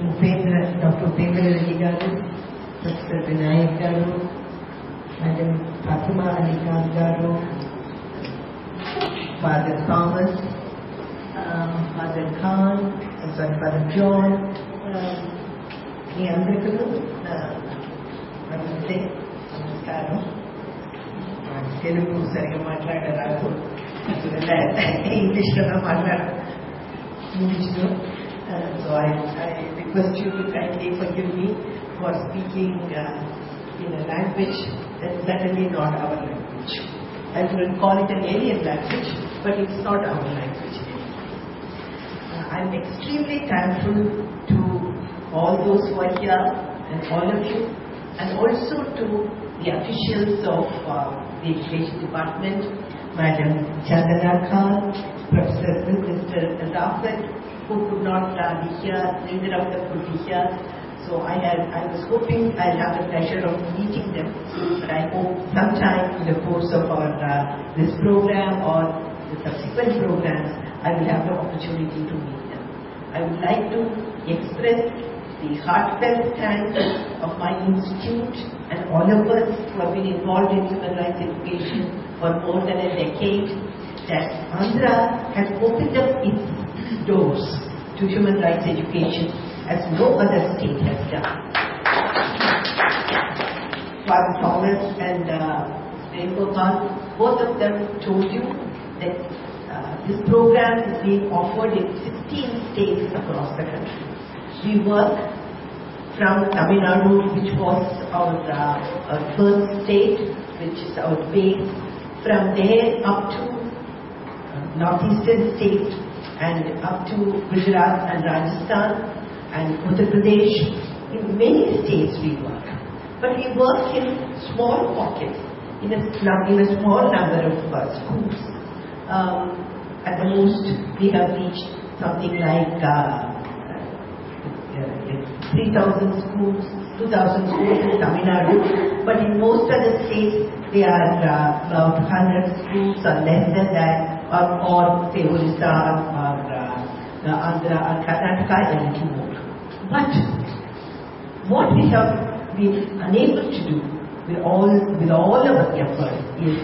Dr. Upendra Reddy garu, Professor Vinayak garu, Madam Fatima Ali Khan garu, Father Thomas, Father Khan, Father John, మీ అందరికీ నమస్తే, నమస్కారం. తెలుగు సరిగా మాట్లాడరాదు, ఇంగ్లీష్లో మాట్లాడారు. So I request you to kindly forgive me for speaking in a language that is certainly not our language. I wouldn't call it an alien language, but it's not our language. I'm extremely thankful to all those who are here and all of you, and also to the officials of the Education Department, Madam Chandana Khan, Professor Mr. Rafat, who could not be here, neither of them could be here. So I was hoping I'll have the pleasure of meeting them, but I hope sometime in the course of our this program or the subsequent programs, I will have the opportunity to meet them. I would like to express the heartfelt thanks of my institute and all of us who have been involved in human rights education for more than a decade, that Andhra has opened up its doors to human rights education as no other state has done. Father Thomas and Devi, both of them told you that this program is being offered in 16 states across the country. We work from Tamil Nadu, which was our first state, which is our base. From there up to northeastern states and up to Gujarat and Rajasthan and Uttar Pradesh. In many states we work, but we work in small pockets, in a small number of schools. At the most, we have reached something like 3,000 schools, 2,000 schools in Tamil Nadu, but in most other states they are about 100 schools or less than that, or say Orissa or Andhra or Karnataka, a little more. But what we have been unable to do with all our efforts is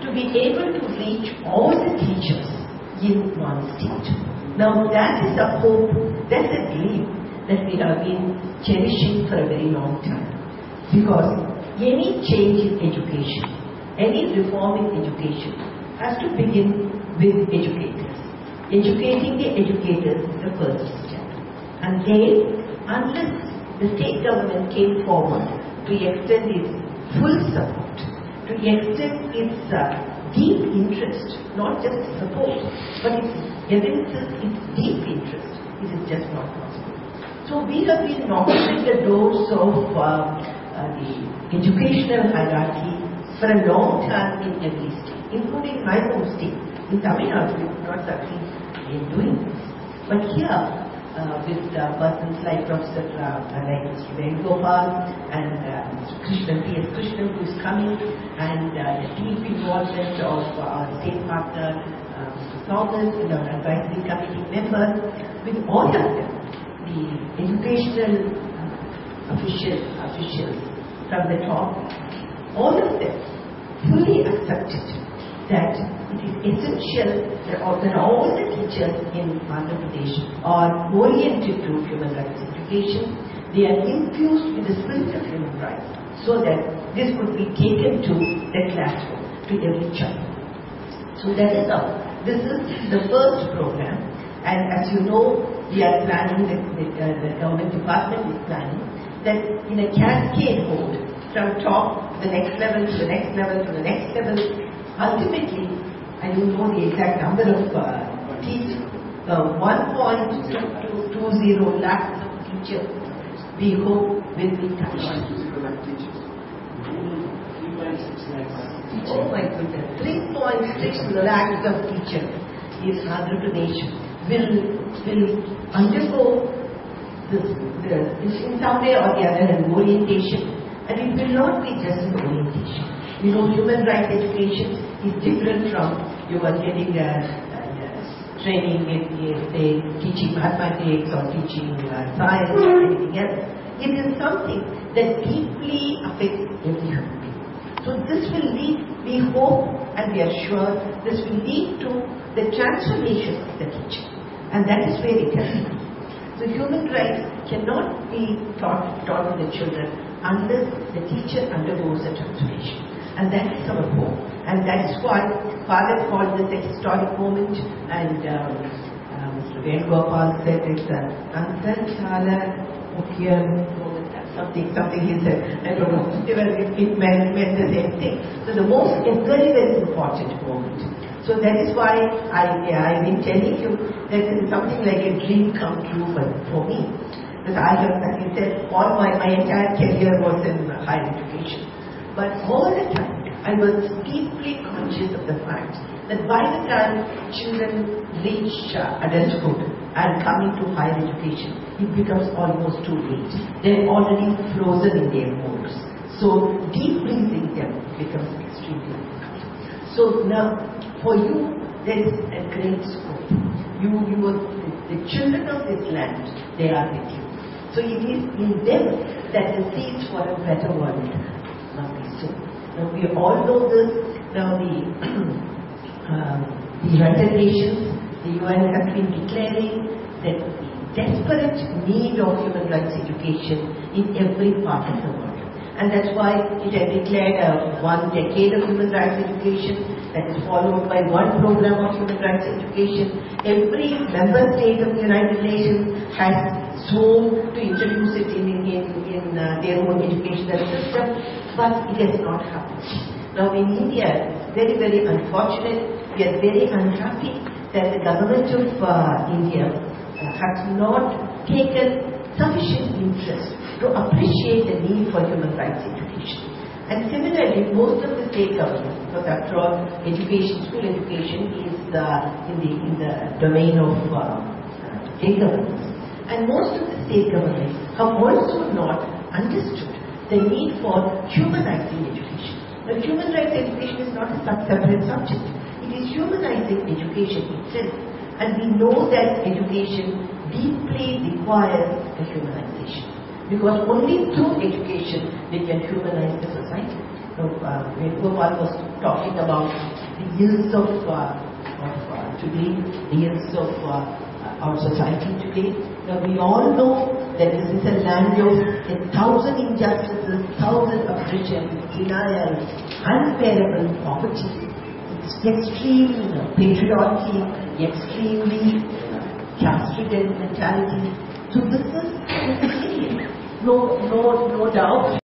to be able to reach all the teachers in one state. Now that is a hope, that's a dream that we have been cherishing for a very long time. Because any change in education, any reform in education has to begin with educators. Educating the educators is the first step. And then, unless the state government came forward to extend its full support, to extend its deep interest, not just support, but its evidences its deep interest, it is just not possible. So we have been knocking at the doors of the educational hierarchy for a long time in every state, including my home state. In Tamil Nadu, we could not succeed in doing this. But here, with persons like Professor like Mr. Venugopal and Mr. Krishnan, P.S. Krishnan, who is coming, and the deep involvement of our state partner, Mr. Thomas, and our advisory committee members, with all of them, the educational officials from the top, all of them fully accepted that it is essential that all the teachers in Andhra Pradesh are oriented to human rights education. They are infused with the spirit of human rights, so that this could be taken to the classroom, to every child. So that is how. This is the first program, and as you know, we are planning, the government department is planning, that in a cascade mode, from top to the next level, to the next level, to the next level, ultimately, I don't know the exact number of teachers, 1.220 lakhs of teachers, we hope will be touched. 3.6 lakhs. Oh my goodness, 3.6 lakhs of teachers in Andhra Pradesh will undergo this, in some way or the other, an orientation. And it will not be just an orientation. You know, human rights education is different from you are getting a training in, say, teaching mathematics or teaching science or anything else. It is something that deeply affects every human being. So this will lead, we hope and we are sure, this will lead to the transformation of the teacher. And that is where it has to be. So human rights cannot be taught to the children unless the teacher undergoes a transformation. And that is our hope. And that is why Father called this a historic moment, and Mr. Venugopal said it's an Antantala moment, something he said. I don't know, it meant the same thing. So the most, a very, very important moment. So that is why I've been telling you that it is something like a dream come true for me. Because I have, as you said, all my entire career was in higher education. But all the time, I was deeply conscious of the fact that by the time children reach adulthood and come into higher education, it becomes almost too late. They're already frozen in their modes. So deep freezing them becomes extremely difficult. So now, for you, there is a great scope. The children of this land, they are with you. So it is in them that the seeds for a better world must be sown. Now we all know this. Now the United Nations, the UN has been declaring that the desperate need of human rights education in every part of the world. And that's why it has declared 1 decade of human rights education that is followed by 1 program of human rights education. Every member state of the United Nations has sworn to introduce it in their own educational system, but it has not happened. Now in India, very, very unfortunate, we are very unhappy that the government of India has not taken sufficient interest to appreciate the need for human rights education. And similarly, most of the state governments, because after all, education, school education is in the domain of state governments. And most of the state governments have also not understood the need for humanizing education. But human rights education is not a separate subject. It is humanizing education itself. And we know that education deeply requires a humanization. Because only through education we can humanize the society. So, Gopal was talking about the ills of today, the ills of our society today. Now we all know that this is a land of 1,000 injustices, 1,000 oppressions, denials, unbearable poverty, extreme patriarchy, extremely castrated mentality. So this is no doubt.